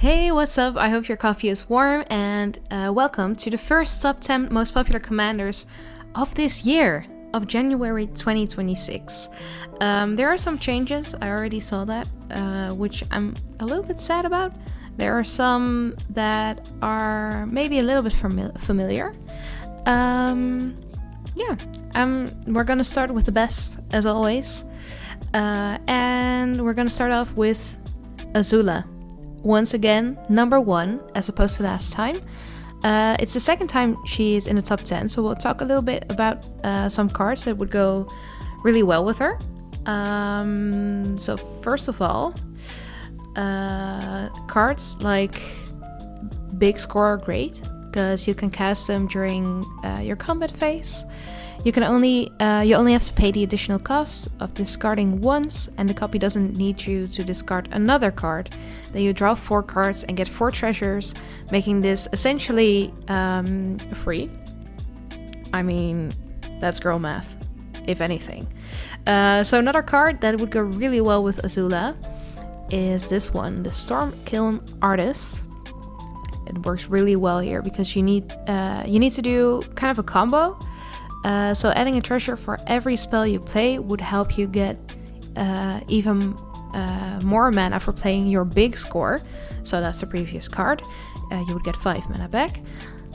Hey, what's up? I hope your coffee is warm and welcome to the first top 10 most popular commanders of this year, of January 2026. There are some changes, I already saw that, which I'm a little bit sad about. There are some that are maybe a little bit familiar. We're gonna start with the best, as always. And we're gonna start off with Azula. Once again, number 1, as opposed to last time. It's the second time she's in the top 10, so we'll talk a little bit about some cards that would go really well with her. So first of all, cards like Big Score are great, because you can cast them during your combat phase. You only have to pay the additional cost of discarding once, and the copy doesn't need you to discard another card. Then you draw 4 cards and get 4 treasures, making this essentially free. I mean, that's girl math, if anything. So another card that would go really well with Azula is this one, the Stormkiln Artist. It works really well here because you need to do kind of a combo. So adding a treasure for every spell you play would help you get even more mana for playing your big score. So that's the previous card. You would get 5 mana back.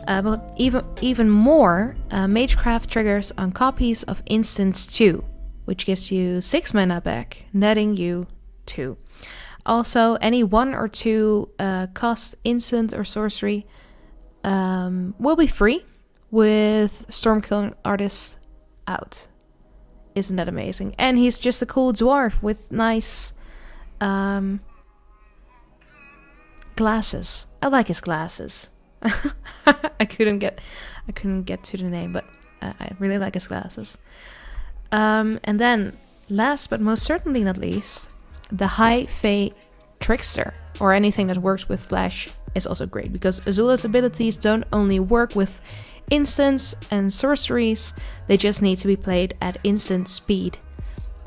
But even more, Magecraft triggers on copies of instants too, which gives you 6 mana back, netting you 2. Also, any 1 or 2 cost instant or sorcery will be free with Stormkiln Artist out. Isn't that amazing? And he's just a cool dwarf with nice glasses. I like his glasses. I couldn't get to the name, but I really like his glasses. And then, last but most certainly not least, the High Fae Trickster, or anything that works with Flash, is also great, because Azula's abilities don't only work with instants and sorceries, they just need to be played at instant speed.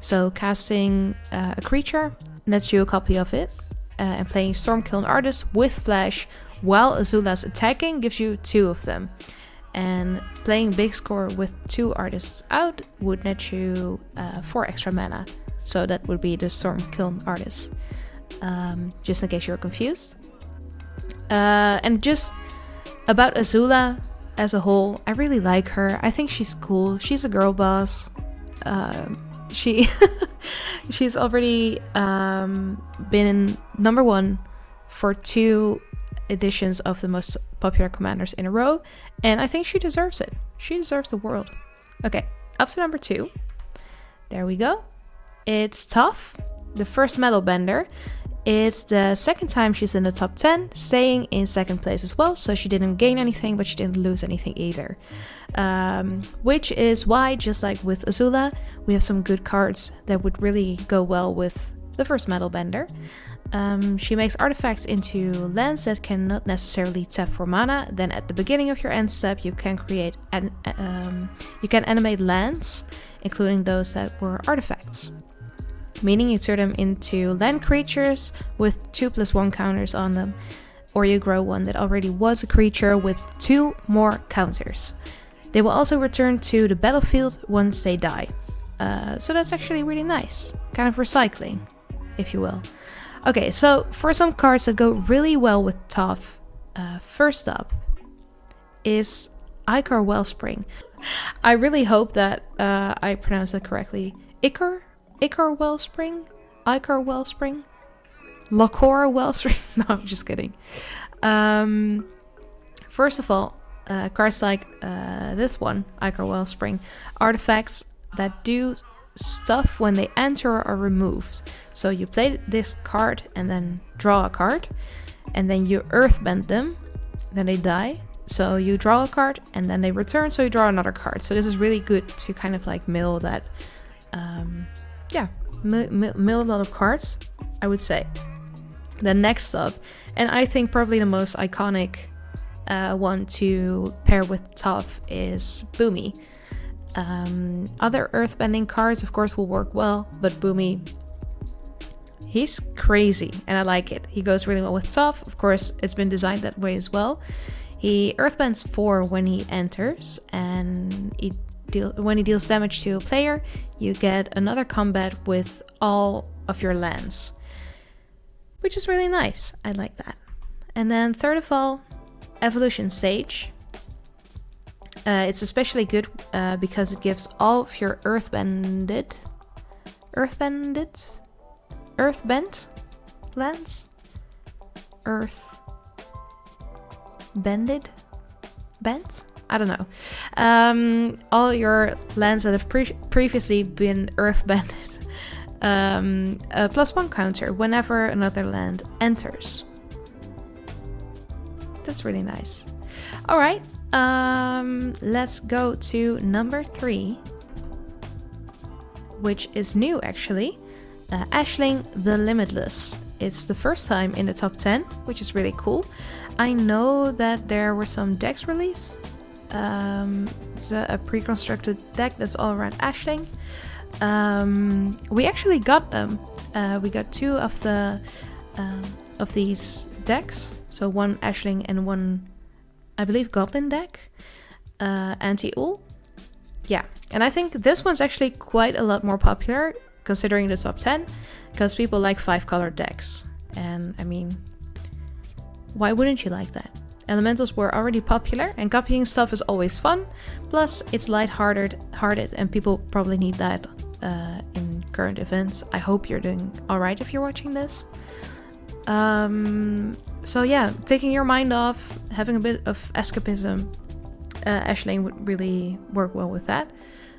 So casting a creature lets you a copy of it, and playing Stormkiln Artist with Flash while Azula's attacking gives you 2 of them. And playing Big Score with 2 artists out would net you 4 extra mana. So that would be the Stormkiln Artist. Just in case you're confused. And just about Azula as a whole, I really like her. I think she's cool. She's a girl boss. She's already been number 1 for 2 editions of the most popular commanders in a row, and I think she deserves it. She deserves the world. Okay, up to number 2. There we go. It's Toph, the first Metalbender. It's the second time she's in the top 10, staying in second place as well, so she didn't gain anything, but she didn't lose anything either. Which is why, just like with Azula, we have some good cards that would really go well with the first Metalbender. She makes artifacts into lands that cannot necessarily tap for mana. Then at the beginning of your end step, you can create you can animate lands, including those that were artifacts. Meaning you turn them into land creatures with 2+1 counters on them, or you grow one that already was a creature with 2 more counters. They will also return to the battlefield once they die. So that's actually really nice. Kind of recycling, if you will. Okay, so for some cards that go really well with Toph, first up is Ichor Wellspring. I really hope that I pronounced that correctly. Ichor Wellspring? Ichor Wellspring? Lacor Wellspring? No, I'm just kidding. First of all, cards like this one, Ichor Wellspring, artifacts that do stuff when they enter or are removed. So you play this card and then draw a card, and then you earthbend them, then they die. So you draw a card and then they return, so you draw another card. So this is really good to kind of like mill that, mill a lot of cards, I would say. Then next up, and I think probably the most iconic one to pair with Toph is Boomy. Other earthbending cards, of course, will work well, but Boomy, He's crazy, and I like it. He goes really well with Toph. Of course, it's been designed that way as well. He earthbends 4 when he enters, and when he deals damage to a player, you get another combat with all of your lands, which is really nice. I like that. And then third of all, Evolution Sage. It's especially good because it gives all of your earthbent lands? Bent? I don't know. All your lands that have previously been earthbended. A +1 counter whenever another land enters. That's really nice. Alright, let's go to number 3, which is new actually. Ashling the Limitless. It's the first time in the top 10, which is really cool. I know that there were some decks released. It's a pre-constructed deck that's all around Ashling. We actually got them. We got 2 of these decks. So one Ashling and one, I believe, Goblin deck. Auntie Ool. Yeah, and I think this one's actually quite a lot more popular considering the top 10, because people like 5-color decks. And I mean, why wouldn't you like that? Elementals were already popular, and copying stuff is always fun. Plus, it's light-hearted, and people probably need that in current events. I hope you're doing alright if you're watching this. So yeah, taking your mind off, having a bit of escapism, Ashling would really work well with that.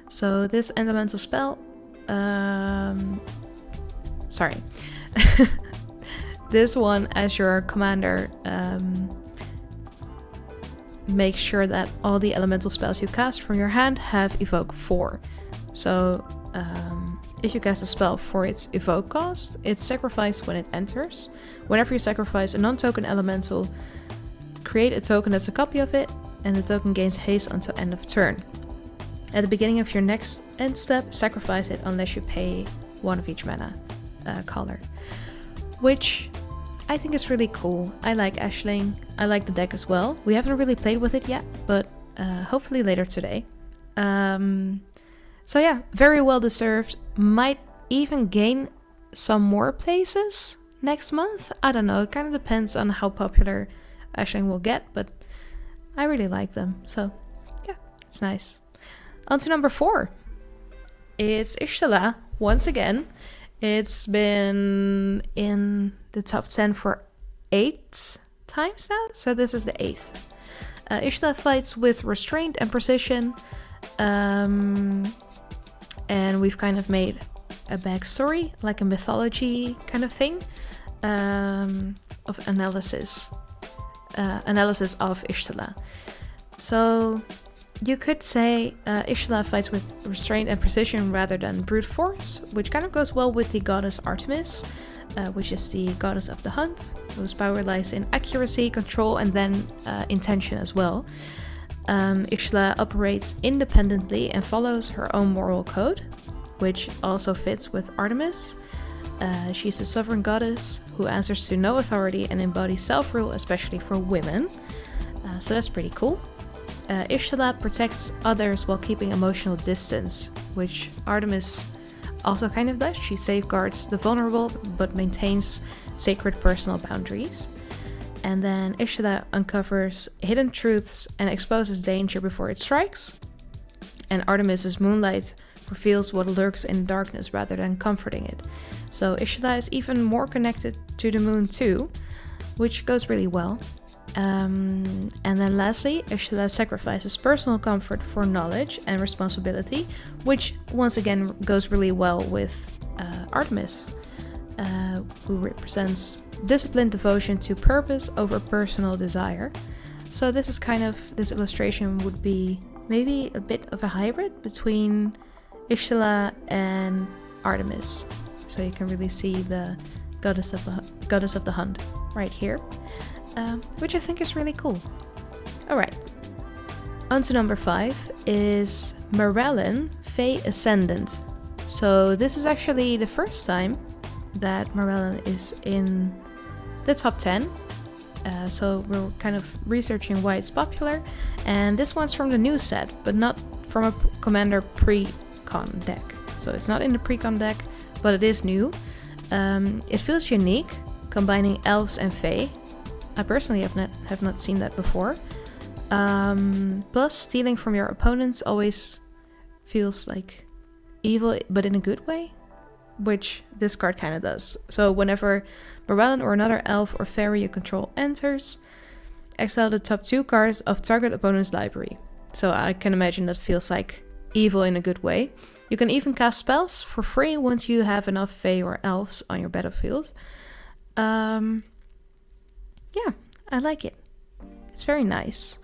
So this elemental spell, this one as your commander makes sure that all the elemental spells you cast from your hand have evoke 4. So if you cast a spell for its evoke cost, it's sacrificed when it enters. Whenever you sacrifice a non-token elemental, create a token that's a copy of it, and the token gains haste until end of turn. At the beginning of your next end step, sacrifice it unless you pay 1 of each mana color. Which I think is really cool. I like Ashling. I like the deck as well. We haven't really played with it yet, but hopefully later today. So yeah, very well deserved. Might even gain some more places next month. I don't know. It kind of depends on how popular Ashling will get, but I really like them. So yeah, it's nice. On to number 4. It's Azula once again. It's been in the top 10 for 8 times now, so this is the 8th. Azula fights with restraint and precision, and we've kind of made a backstory, like a mythology kind of thing, of analysis of Azula. So you could say Azula fights with restraint and precision rather than brute force, which kind of goes well with the goddess Artemis, which is the goddess of the hunt, whose power lies in accuracy, control, and then intention as well. Azula operates independently and follows her own moral code, which also fits with Artemis. She's a sovereign goddess who answers to no authority and embodies self-rule, especially for women. So that's pretty cool. Azula protects others while keeping emotional distance, which Artemis also kind of does. She safeguards the vulnerable but maintains sacred personal boundaries. And then Azula uncovers hidden truths and exposes danger before it strikes. And Artemis's moonlight reveals what lurks in darkness rather than comforting it. So Azula is even more connected to the moon too, which goes really well. And then lastly, Azula sacrifices personal comfort for knowledge and responsibility, which once again goes really well with Artemis, who represents disciplined devotion to purpose over personal desire. So this illustration would be maybe a bit of a hybrid between Azula and Artemis. So you can really see the goddess of the hunt right here. Which I think is really cool. Alright, on to number 5 is Maralen, Fae Ascendant. So this is actually the first time that Maralen is in the top 10. So we're kind of researching why it's popular. And this one's from the new set, but not from a commander pre-con deck. So it's not in the pre-con deck, but it is new. It feels unique, combining elves and fae. I personally have not seen that before. Plus, stealing from your opponents always feels like evil, but in a good way, which this card kind of does. So whenever Maralen or another elf or fairy you control enters, exile the top 2 cards of target opponent's library. So I can imagine that feels like evil in a good way. You can even cast spells for free once you have enough fae or elves on your battlefield. Yeah, I like it. It's very nice.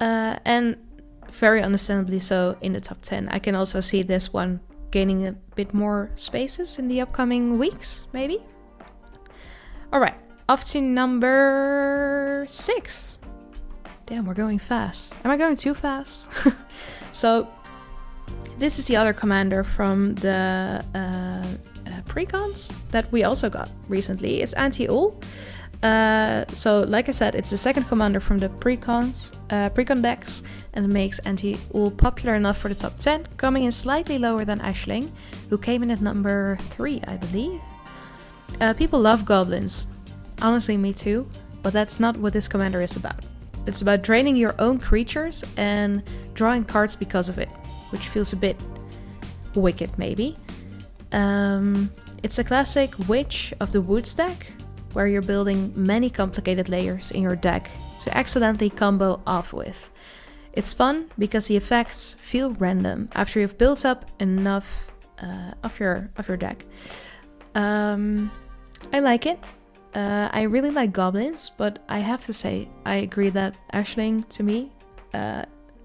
And very understandably so in the top 10. I can also see this one gaining a bit more spaces in the upcoming weeks, maybe. Alright, off to number 6. Damn, we're going fast. Am I going too fast? So, this is the other commander from the precons that we also got recently. It's Auntie Ool. So, like I said, it's the second commander from the precon decks, and it makes Auntie Ool popular enough for the top 10, coming in slightly lower than Ashling, who came in at number 3, I believe. People love goblins. Honestly, me too, but that's not what this commander is about. It's about draining your own creatures and drawing cards because of it, which feels a bit wicked, maybe. It's a classic Witch of the Woods deck, where you're building many complicated layers in your deck to accidentally combo off with. It's fun because the effects feel random after you've built up enough of your deck. I like it. I really like goblins, but I have to say I agree that Ashling to me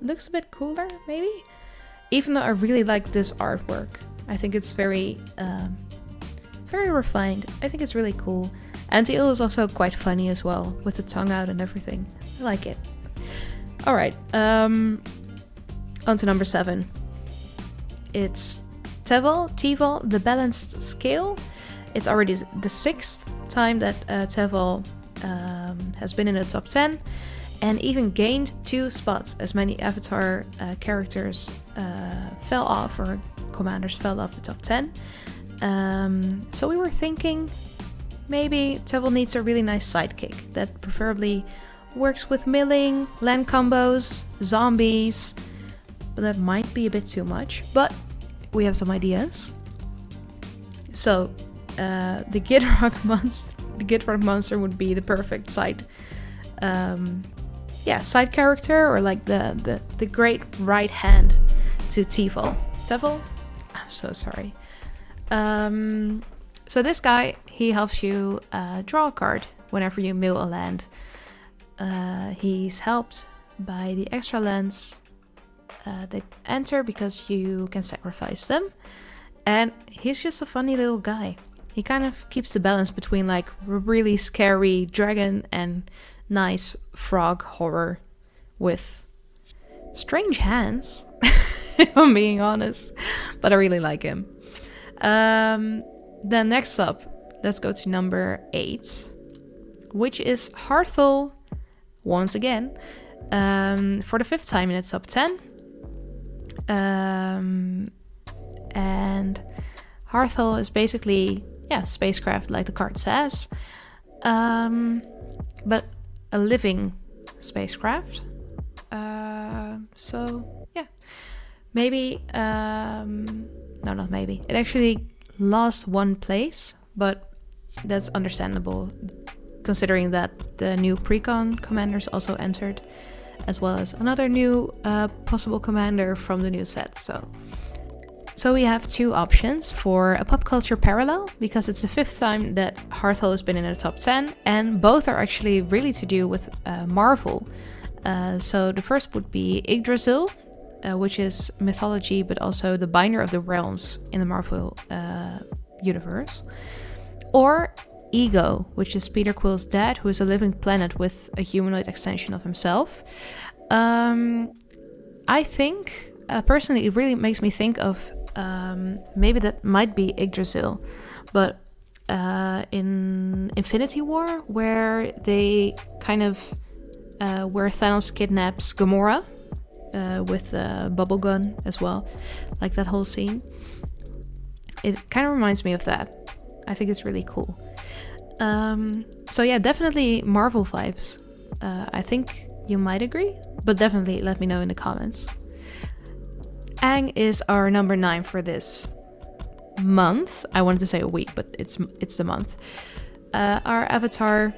looks a bit cooler, maybe. Even though I really like this artwork, I think it's very refined. I think it's really cool. Auntie Ool is also quite funny as well, with the tongue out and everything. I like it. Alright, on to number 7. It's Teval, the Balanced Scale. It's already the 6th time that Teval has been in the top 10, and even gained 2 spots as many Avatar characters fell off, or commanders fell off the top 10. So we were thinking maybe Teval needs a really nice sidekick that preferably works with milling, land combos, zombies, but that might be a bit too much, but we have some ideas. So the Gitrog monster would be the perfect side character, or like the great right hand to Teval. Teval? I'm so sorry. So this guy, he helps you draw a card whenever you mill a land. He's helped by the extra lands that enter because you can sacrifice them. And he's just a funny little guy. He kind of keeps the balance between like really scary dragon and nice frog horror with strange hands, if I'm being honest. But I really like him. Then next up, let's go to number 8, which is Hearthhull, once again, for the 5th time in its top 10. And Hearthhull is basically, spacecraft, like the card says, but a living spacecraft. Maybe, no, not maybe. It actually lost 1 place, but that's understandable, considering that the new precon commanders also entered, as well as another new possible commander from the new set. So we have 2 options for a pop culture parallel, because it's the 5th time that Hearthhull has been in the top 10, and both are actually really to do with Marvel. So the first would be Yggdrasil, which is mythology, but also the binder of the realms in the Marvel universe. Or Ego, which is Peter Quill's dad, who is a living planet with a humanoid extension of himself. I think, personally, it really makes me think of maybe that might be Yggdrasil, but in Infinity War, where they kind of where Thanos kidnaps Gamora with a bubble gun as well, like that whole scene. It kind of reminds me of that. I think it's really cool. So yeah, definitely Marvel vibes. I think you might agree, but definitely let me know in the comments. Aang is our number 9 for this month. I wanted to say a week, but it's the month. Our avatar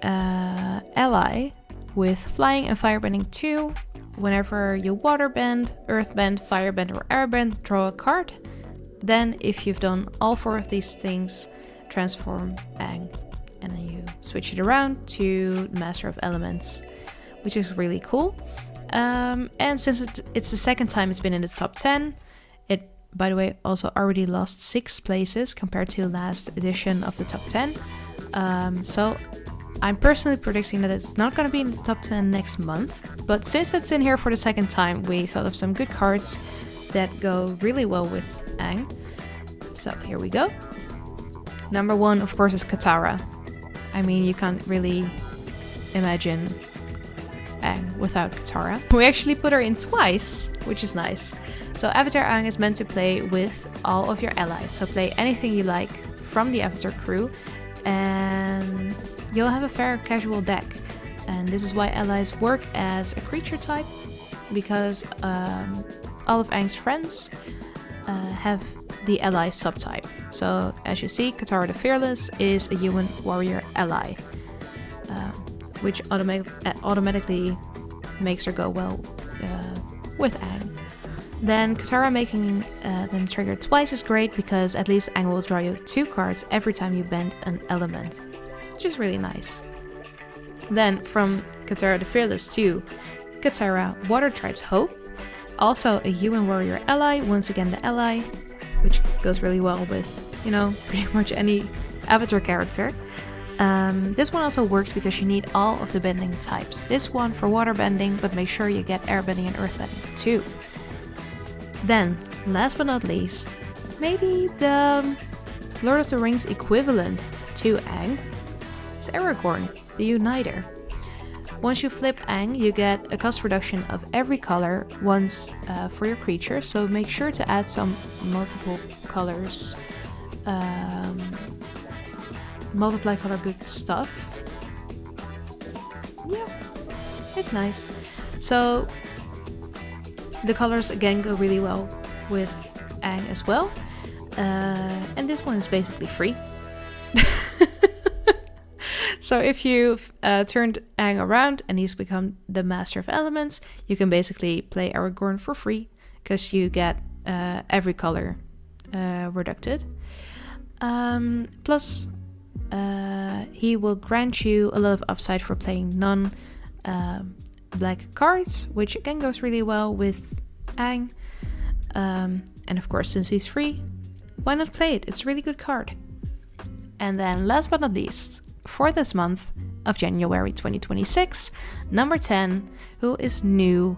ally with flying and firebending 2. Whenever you waterbend, earthbend, firebend, or airbend, draw a card. Then, if you've done all 4 of these things, transform Aang. And then you switch it around to Master of Elements, which is really cool. And since it's the second time it's been in the top 10, it, by the way, also already lost 6 places compared to last edition of the top 10. So I'm personally predicting that it's not going to be in the top 10 next month. But since it's in here for the second time, we thought of some good cards that go really well with Aang. So here we go. Number 1, of course, is Katara. I mean, you can't really imagine Aang without Katara. We actually put her in twice, which is nice. So Avatar Aang is meant to play with all of your allies. So play anything you like from the Avatar crew, and you'll have a fair casual deck. And this is why allies work as a creature type, because all of Aang's friends have the ally subtype. So as you see, Katara the Fearless is a human warrior ally, which automatically makes her go well with Aang. Then Katara making them trigger twice is great, because at least Aang will draw you 2 cards every time you bend an element, which is really nice. Then from Katara the Fearless to Katara Water Tribe's Hope, also a human warrior ally, once again the ally, which goes really well with, you know, pretty much any Avatar character. This one also works because you need all of the bending types. This one for water bending, but make sure you get airbending and earthbending too. Then, last but not least, maybe the Lord of the Rings equivalent to Aang is Aragorn, the Uniter. Once you flip Aang, you get a cost reduction of every color once for your creature, so make sure to add some multiple colors. Multiply color good stuff. Yeah, it's nice. So the colors again go really well with Aang as well. And this one is basically free. So if you've turned Aang around and he's become the Master of Elements, you can basically play Aragorn for free, because you get every color reducted. Plus, he will grant you a lot of upside for playing non-black cards, which again goes really well with Aang. And of course, since he's free, why not play it? It's a really good card. And then last but not least, for this month of January 2026, number 10, who is new,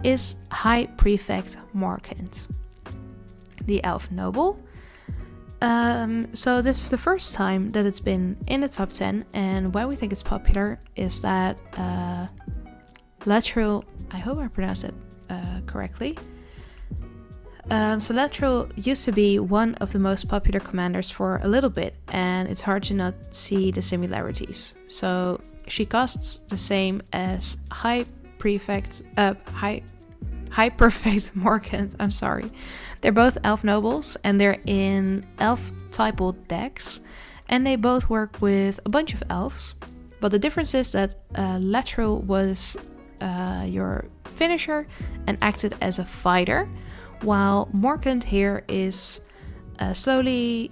is High Prefect Morcant, the Elf Noble. So this is the first time that it's been in the top 10, and why we think it's popular is that Latrell, I hope I pronounced it correctly. So Latrell used to be one of the most popular commanders for a little bit, and it's hard to not see the similarities. So she costs the same as High Prefect Morcant, I'm sorry. They're both elf nobles, and they're in elf typal decks, and they both work with a bunch of elves. But the difference is that Latrell was your finisher and acted as a fighter, while Morcant here is slowly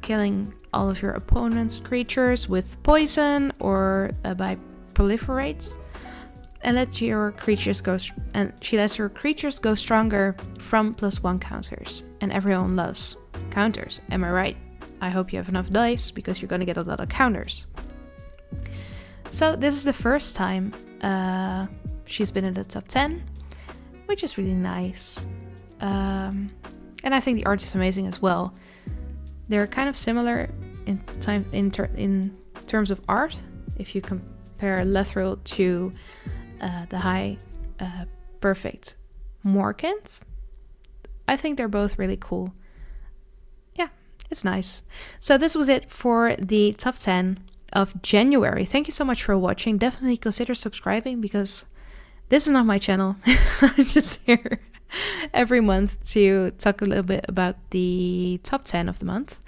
killing all of your opponent's creatures with poison or by proliferates, and she lets your creatures go stronger from +1 counters, and everyone loves counters. Am I right? I hope you have enough dice, because you're gonna get a lot of counters. So this is the first time she's been in the top 10, which is really nice. And I think the art is amazing as well. They're kind of similar in terms of art. If you compare Lethril to the high perfect Morcant, I think they're both really cool. Yeah, it's nice. So this was it for the top 10 of January. Thank you so much for watching. Definitely consider subscribing, because this is not my channel. I'm just here every month to talk a little bit about the top 10 of the month.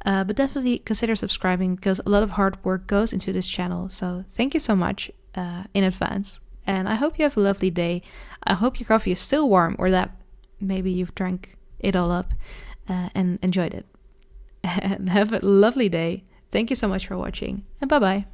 But definitely consider subscribing, because a lot of hard work goes into this channel. So thank you so much in advance. And I hope you have a lovely day. I hope your coffee is still warm, or that maybe you've drank it all up and enjoyed it. And have a lovely day. Thank you so much for watching, and bye-bye.